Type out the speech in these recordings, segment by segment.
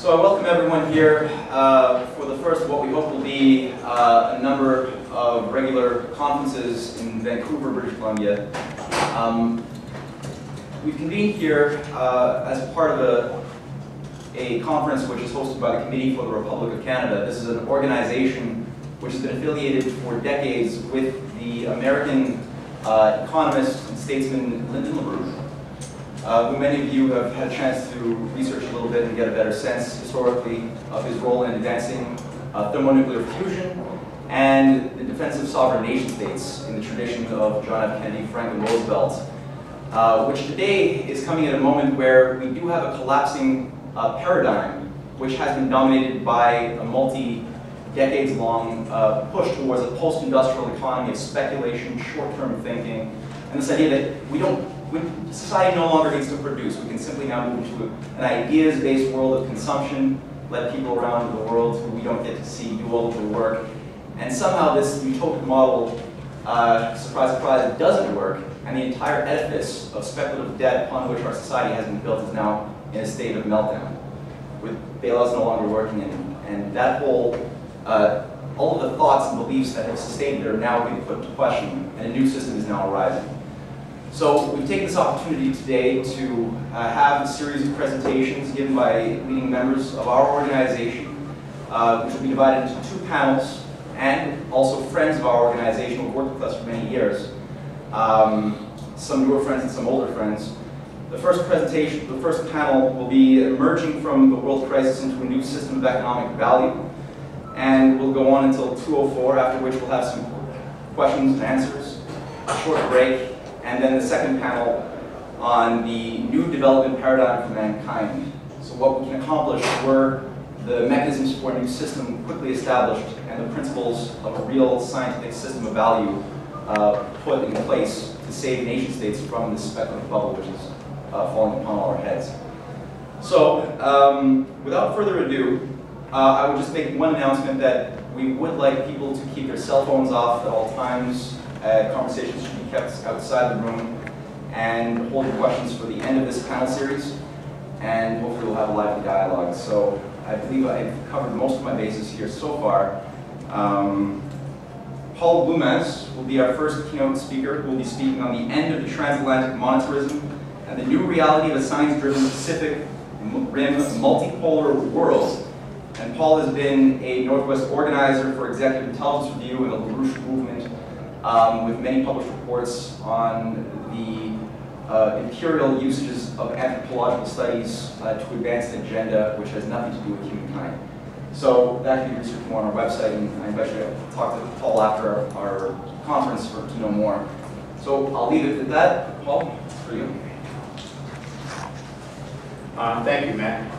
So I welcome everyone here for the first of what we hope will be a number of regular conferences in Vancouver, British Columbia. We've convened here as part of a conference which is hosted by the Committee for the Republic of Canada. This is an organization which has been affiliated for decades with the American economist and statesman Lyndon LaRouche, who many of you have had a chance to research a little bit and get a better sense historically of his role in advancing thermonuclear fusion and the defense of sovereign nation states in the tradition of John F. Kennedy, Franklin Roosevelt, which today is coming at a moment where we do have a collapsing paradigm which has been dominated by a multi-decades-long push towards a post-industrial economy of speculation, short-term thinking, and this idea that society no longer needs to produce. We can simply now move into an ideas-based world of consumption, let people around the world who we don't get to see do all of the work. And somehow this utopic model, surprise, surprise, doesn't work, and the entire edifice of speculative debt upon which our society has been built is now in a state of meltdown, with bailouts no longer working, and that whole, all of the thoughts and beliefs that have sustained it are now being put into question, and a new system is now arising. So we've taken this opportunity today to have a series of presentations given by leading members of our organization, which will be divided into two panels, and also friends of our organization who have worked with us for many years, some newer friends and some older friends. The first presentation, the first panel will be emerging from the world crisis into a new system of economic value, and we'll go on until 2:04, after which we'll have some questions and answers, a short break, and then the second panel on the new development paradigm for mankind. So what we can accomplish were the mechanisms for a new system quickly established and the principles of a real scientific system of value put in place to save nation states from this speculative bubble which is falling upon all our heads. So without further ado, I would just make one announcement that we would like people to keep their cell phones off at all times. Conversations should be kept outside the room, and hold your questions for the end of this panel series, and hopefully we'll have a lively dialogue. So I believe I've covered most of my bases here so far. Paul Glumaz will be our first keynote speaker, who will be speaking on the end of the Trans-Atlantic Monetarism and the new reality of a science-driven Pacific Rim multipolar world. And Paul has been a Northwest organizer for Executive Intelligence Review and the LaRouche movement, with many published reports on the imperial usages of anthropological studies to advance an agenda which has nothing to do with humankind. So that can be researched more on our website, and I invite you to talk to Paul after our conference to know more. So I'll leave it at that. Paul, for you. Thank you, Matt.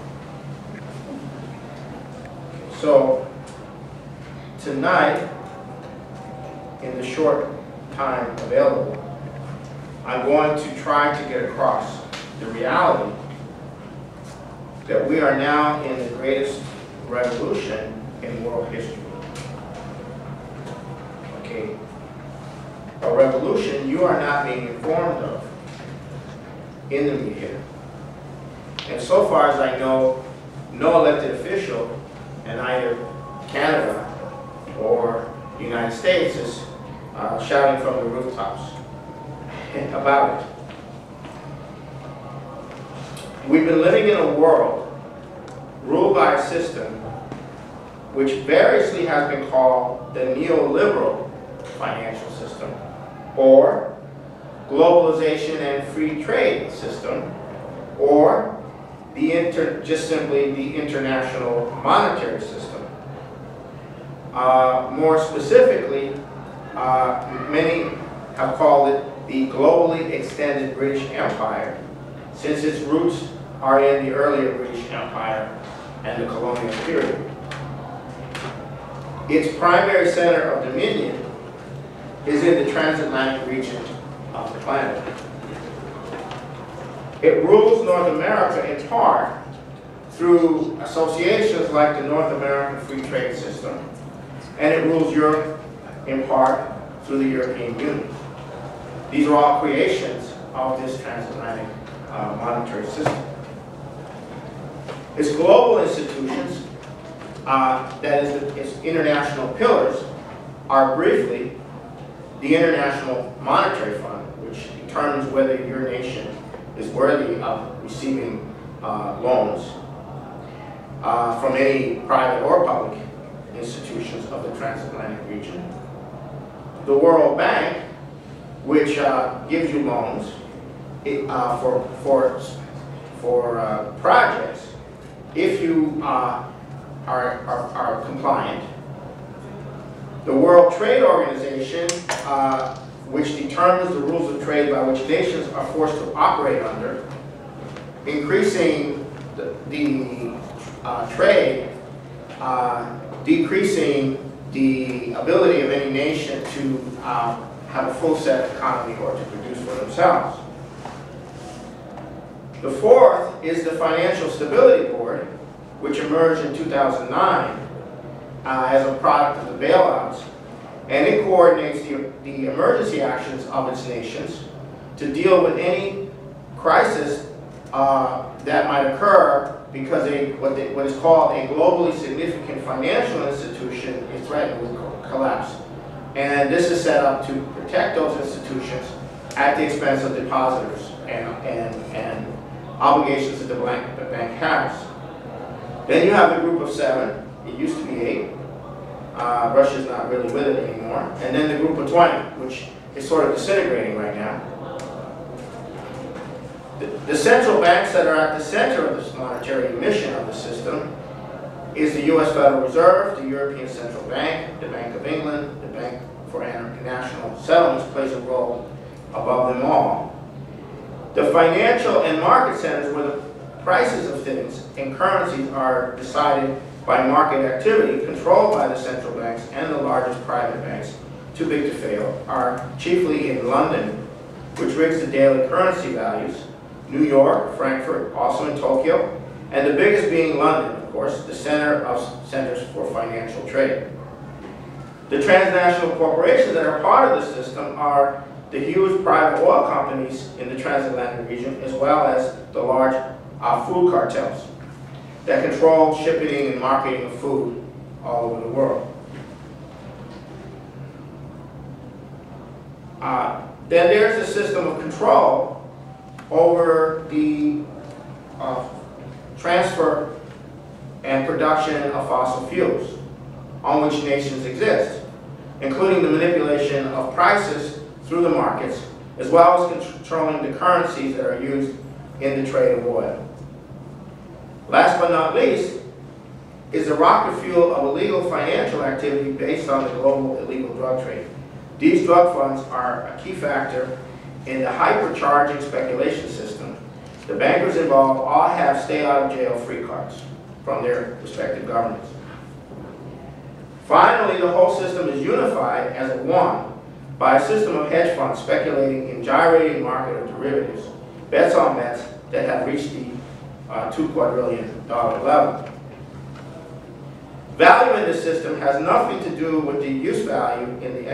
So tonight, in the short time available, I'm going to try to get across the reality that we are now in the greatest revolution in world history. Okay, a revolution you are not being informed of in the media. And so far as I know, no elected official in either Canada or the United States is shouting from the rooftops about it. We've been living in a world ruled by a system which variously has been called the neoliberal financial system, or globalization and free trade system, or just simply the international monetary system. More specifically, many have called it the globally extended British Empire, since its roots are in the earlier British Empire and the colonial period. Its primary center of dominion is in the transatlantic region of the planet. It rules North America in part through associations like the North American Free Trade System, and it rules Europe in part through the European Union. These are all creations of this transatlantic monetary system. Its global institutions, that is, its international pillars, are briefly the International Monetary Fund, which determines whether your nation is worthy of receiving loans from any private or public institutions of the transatlantic region. The World Bank, which gives you loans for projects if you are compliant. The World Trade Organization, which determines the rules of trade by which nations are forced to operate under, increasing the trade, decreasing the ability of any nation to have a full set economy or to produce for themselves. The fourth is the Financial Stability Board, which emerged in 2009 as a product of the bailouts, and it coordinates the emergency actions of its nations to deal with any crisis that might occur because what is called a globally significant financial institution is threatened with collapse. And this is set up to protect those institutions at the expense of depositors and obligations that the bank has. Then you have the group of 7. It used to be 8. Russia's not really with it anymore. And then the group of 20, which is sort of disintegrating right now. The central banks that are at the center of this monetary mission of the system is the U.S. Federal Reserve, the European Central Bank, the Bank of England, the Bank for International Settlements plays a role above them all. The financial and market centers where the prices of things and currencies are decided by market activity controlled by the central banks and the largest private banks, too big to fail, are chiefly in London, which rigs the daily currency values, New York, Frankfurt, also in Tokyo, and the biggest being London, of course, the center of centers for financial trade. The transnational corporations that are part of the system are the huge private oil companies in the transatlantic region, as well as the large food cartels that control shipping and marketing of food all over the world. Then there's a system of control over the transfer and production of fossil fuels on which nations exist, including the manipulation of prices through the markets, as well as controlling the currencies that are used in the trade of oil. Last but not least is the rocket fuel of illegal financial activity based on the global illegal drug trade. These drug funds are a key factor in the hypercharging speculation system. The bankers involved all have stay-out-of-jail-free cards from their respective governments. Finally, the whole system is unified as a one by a system of hedge funds speculating in gyrating market of derivatives, bets on bets that have reached the $2 quadrillion level. Value in this system has nothing to do with the use value in the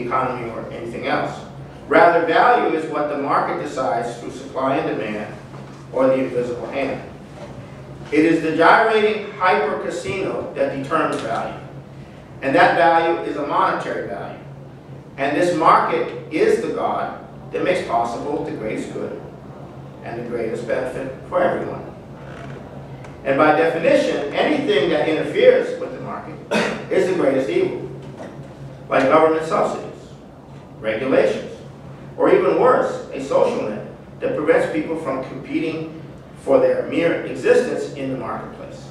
economy or anything else. Rather, value is what the market decides through supply and demand, or the invisible hand. It is the gyrating hyper casino that determines value, and that value is a monetary value. And this market is the god that makes possible the greatest good and the greatest benefit for everyone. And by definition, anything that interferes with the market is the greatest evil, like government subsidies, regulations, or even worse, a social net that prevents people from competing for their mere existence in the marketplace.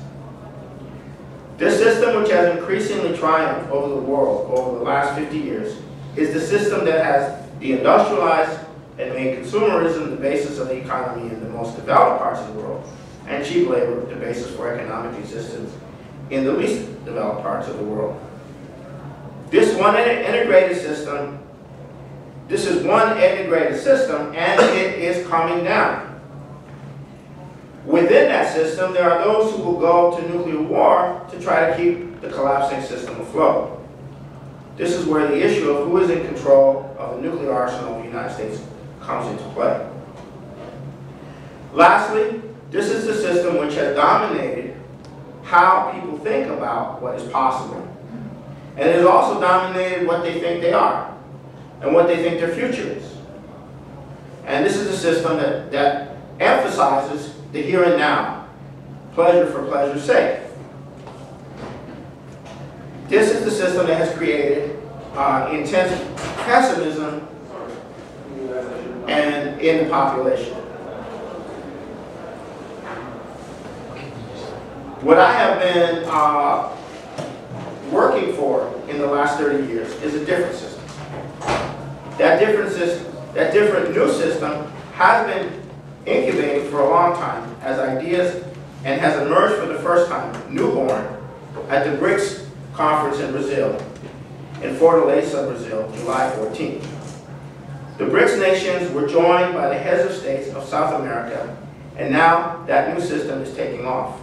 This system, which has increasingly triumphed over the world over the last 50 years, is the system that has de-industrialized and made consumerism the basis of the economy in the most developed parts of the world, and cheap labor the basis for economic existence in the least developed parts of the world. This is one integrated system, and it is coming down. Within that system, there are those who will go to nuclear war to try to keep the collapsing system afloat. This is where the issue of who is in control of the nuclear arsenal of the United States comes into play. Lastly, This is the system which has dominated how people think about what is possible. And it has also dominated what they think they are and what they think their future is. And this is a system that emphasizes the here and now, pleasure for pleasure's sake. This is the system that has created intense pessimism and in the population. What I have been working for in the last 30 years is a different system. That different new system has been incubating for a long time as ideas and has emerged for the first time, newborn, at the BRICS conference in Brazil, in Fortaleza, Brazil, July 14th. The BRICS nations were joined by the heads of states of South America, and now that new system is taking off.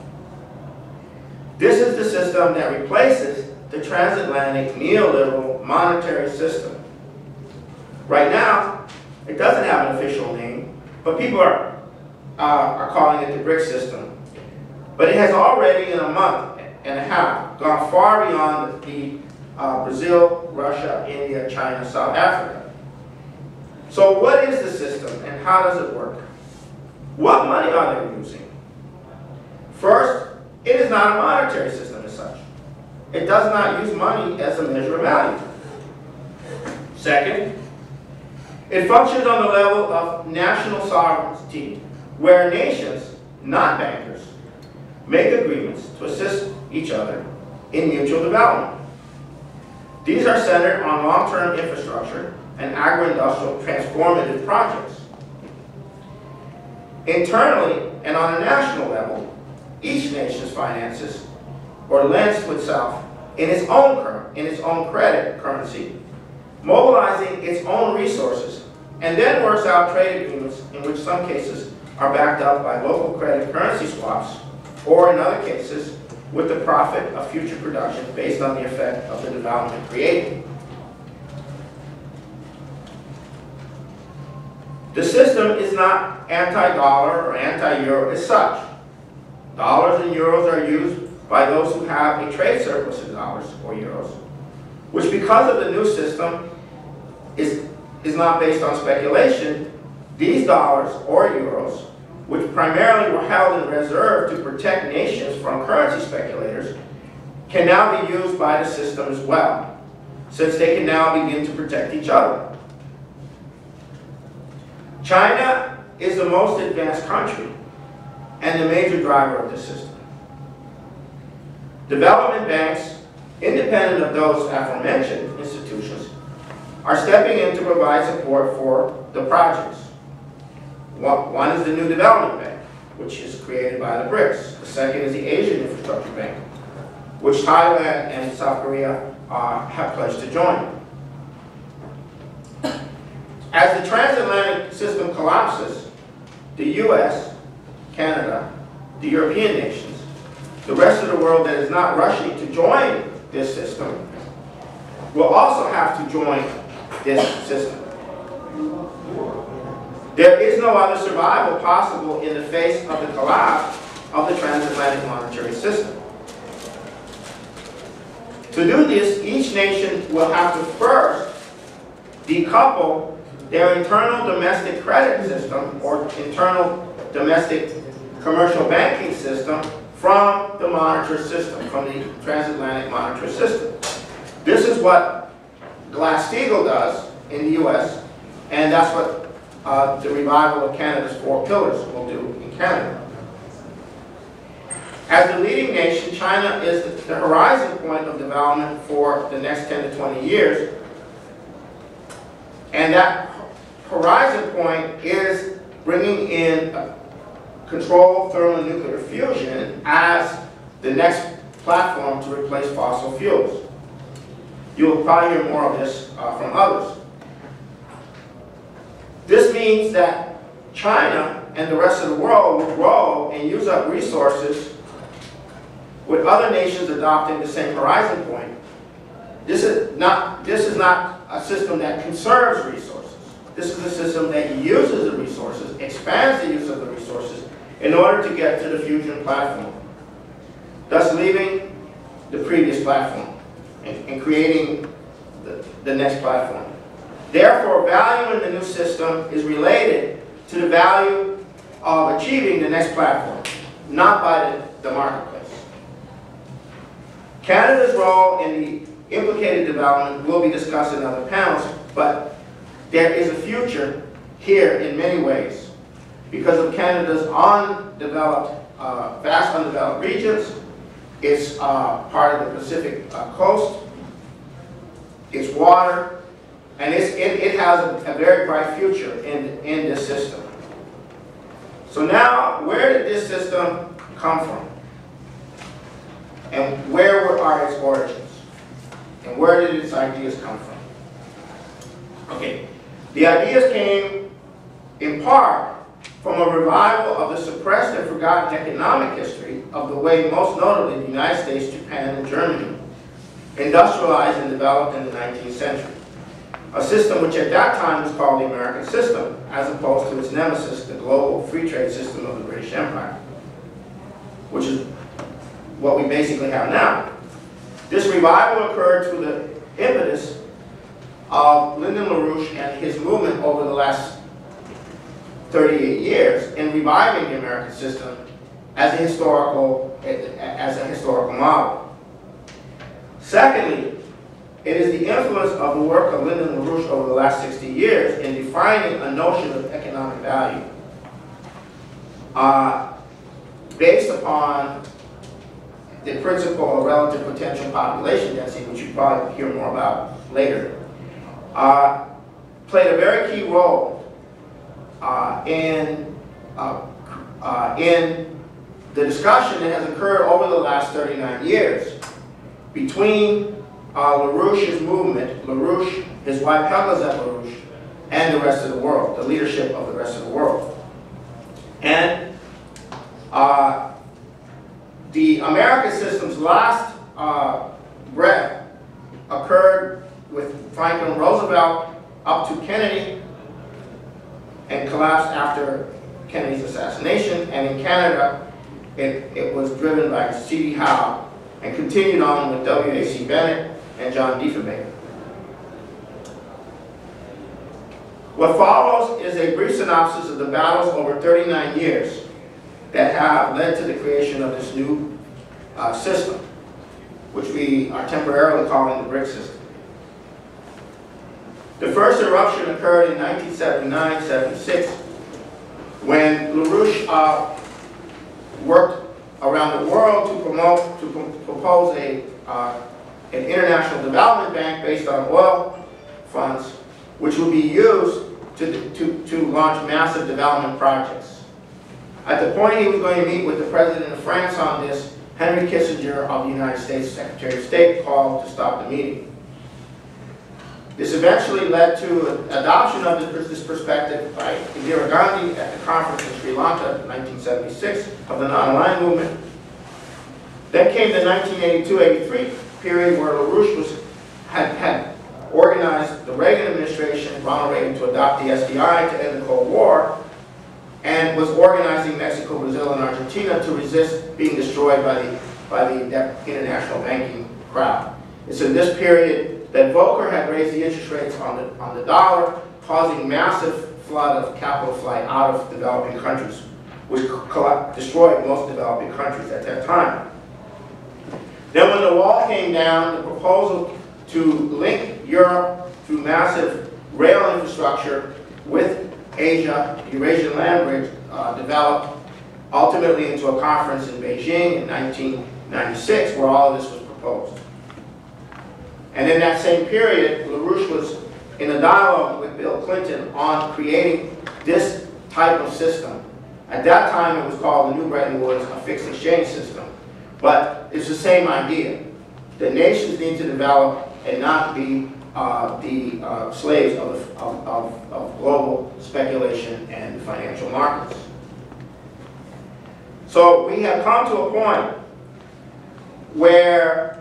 This is the system that replaces the transatlantic neoliberal monetary system. Right now, it doesn't have an official name, but people are calling it the BRICS system. But it has already, in a month and a half, gone far beyond the Brazil, Russia, India, China, South Africa. So what is the system and how does it work? What money are they using? First, it is not a monetary system as such. It does not use money as a measure of value. Second, it functions on the level of national sovereignty, where nations, not bankers, make agreements to assist each other in mutual development. These are centered on long-term infrastructure and agro-industrial transformative projects. Internally and on a national level, each nation's finances or lends to itself in its own credit currency, mobilizing its own resources, and then works out trade agreements in which some cases are backed up by local credit currency swaps, or in other cases, with the profit of future production based on the effect of the development created. The system is not anti-dollar or anti-euro as such. Dollars and euros are used by those who have a trade surplus in dollars or euros, which because of the new system is not based on speculation. These dollars or euros, which primarily were held in reserve to protect nations from currency speculators, can now be used by the system as well, since they can now begin to protect each other. China is the most advanced country and the major driver of this system. Development banks, independent of those aforementioned institutions, are stepping in to provide support for the projects. One is the New Development Bank, which is created by the BRICS. The second is the Asian Infrastructure Bank, which Thailand and South Korea have pledged to join. As the transatlantic system collapses, the US, Canada, the European nations, the rest of the world that is not rushing to join this system, will also have to join this system. There is no other survival possible in the face of the collapse of the transatlantic monetary system. To do this, each nation will have to first decouple their internal domestic credit system or internal domestic commercial banking system from the monetary system, from the transatlantic monetary system. This is what Glass-Steagall does in the US, and that's what the revival of Canada's four pillars will do in Canada. As the leading nation, China is the horizon point of development for the next 10 to 20 years. And that horizon point is bringing in controlled thermonuclear fusion as the next platform to replace fossil fuels. You'll probably hear more of this from others. This means that China and the rest of the world will grow and use up resources with other nations adopting the same horizon point. This is not a system that conserves resources. This is a system that uses the resources, expands the use of the resources, in order to get to the fusion platform, thus leaving the previous platform and creating the next platform. Therefore, value in the new system is related to the value of achieving the next platform, not by the marketplace. Canada's role in the implicated development will be discussed in other panels, but there is a future here in many ways because of Canada's vast undeveloped regions, its part of the Pacific coast, its water, and it has a very bright future in this system. So now, where did this system come from? And where are its origins? And where did its ideas come from? Okay, the ideas came in part from a revival of the suppressed and forgotten economic history of the way most notably the United States, Japan, and Germany industrialized and developed in the 19th century. A system which at that time was called the American system, as opposed to its nemesis, the global free trade system of the British Empire, which is what we basically have now. This revival occurred through the impetus of Lyndon LaRouche and his movement over the last 38 years in reviving the American system as a historical model. Secondly, it is the influence of the work of Lyndon LaRouche over the last 60 years in defining a notion of economic value based upon the principle of relative potential population density, which you'll probably hear more about later, played a very key role in the discussion that has occurred over the last 39 years between LaRouche's movement, LaRouche, his wife Helga LaRouche, and the rest of the world, the leadership of the rest of the world. And the American system's last breath occurred with Franklin Roosevelt up to Kennedy and collapsed after Kennedy's assassination. And in Canada, it was driven by C.D. Howe and continued on with W.A.C. Bennett and John Diefenbaker. What follows is a brief synopsis of the battles over 39 years that have led to the creation of this new system, which we are temporarily calling the BRIC system. The first eruption occurred in 1979-76 when LaRouche worked around the world to propose an international development bank based on oil funds, which would be used to launch massive development projects. At the point he was going to meet with the President of France on this, Henry Kissinger of the United States Secretary of State called to stop the meeting. This eventually led to adoption of this perspective by Indira Gandhi at the conference in Sri Lanka in 1976 of the non-aligned movement. Then came the 1982-83 period where LaRouche had organized the Reagan administration, Ronald Reagan, to adopt the SDI to end the Cold War, and was organizing Mexico, Brazil, and Argentina to resist being destroyed by the international banking crowd. It's in this period that Volcker had raised the interest rates on the dollar, causing massive flood of capital flight out of developing countries, which destroyed most developing countries at that time. Then when the wall came down, the proposal to link Europe through massive rail infrastructure with Asia, the Eurasian land bridge, developed ultimately into a conference in Beijing in 1996 where all of this was proposed. And in that same period, LaRouche was in a dialogue with Bill Clinton on creating this type of system. At that time, it was called the New Bretton Woods, a fixed exchange system. But it's the same idea. The nations need to develop and not be the slaves of global speculation and financial markets. So we have come to a point where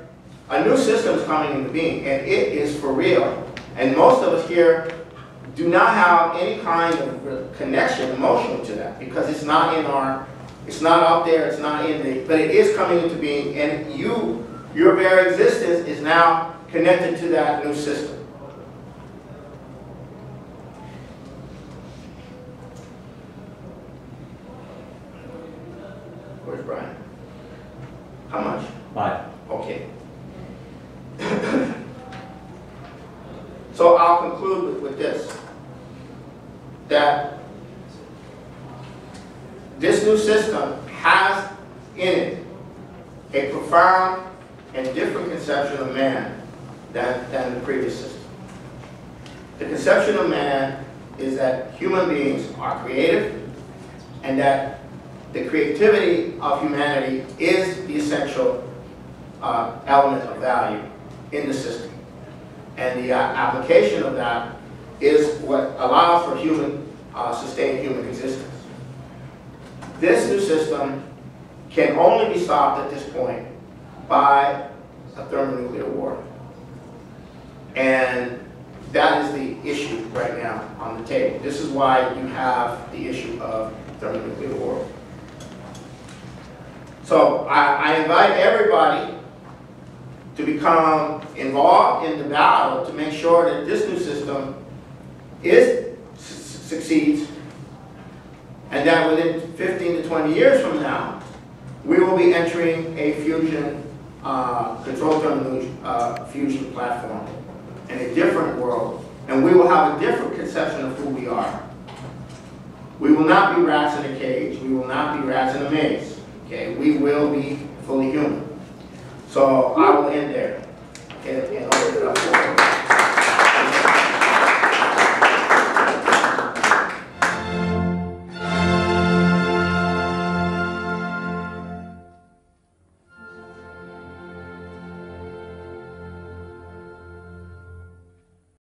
a new system is coming into being, and it is for real. And most of us here do not have any kind of connection emotionally to that because it's not in our It's not out there, it's not in the, but it is coming into being, and your very existence is now connected to that new system. Where's Brian? How much? 5. Okay. So I'll conclude with this, that this new system has in it a profound and different conception of man than the previous system. The conception of man is that human beings are creative and that the creativity of humanity is the essential element of value in the system. And the application of that is what allows for sustained human existence. This new system can only be stopped at this point by a thermonuclear war. And that is the issue right now on the table. This is why you have the issue of thermonuclear war. So I invite everybody to become involved in the battle to make sure that this new system succeeds, and that within 15 to 20 years from now, we will be entering a fusion, controlled thermal fusion platform in a different world, and we will have a different conception of who we are. We will not be rats in a cage. We will not be rats in a maze. Okay, we will be fully human. So I will end there and open it up for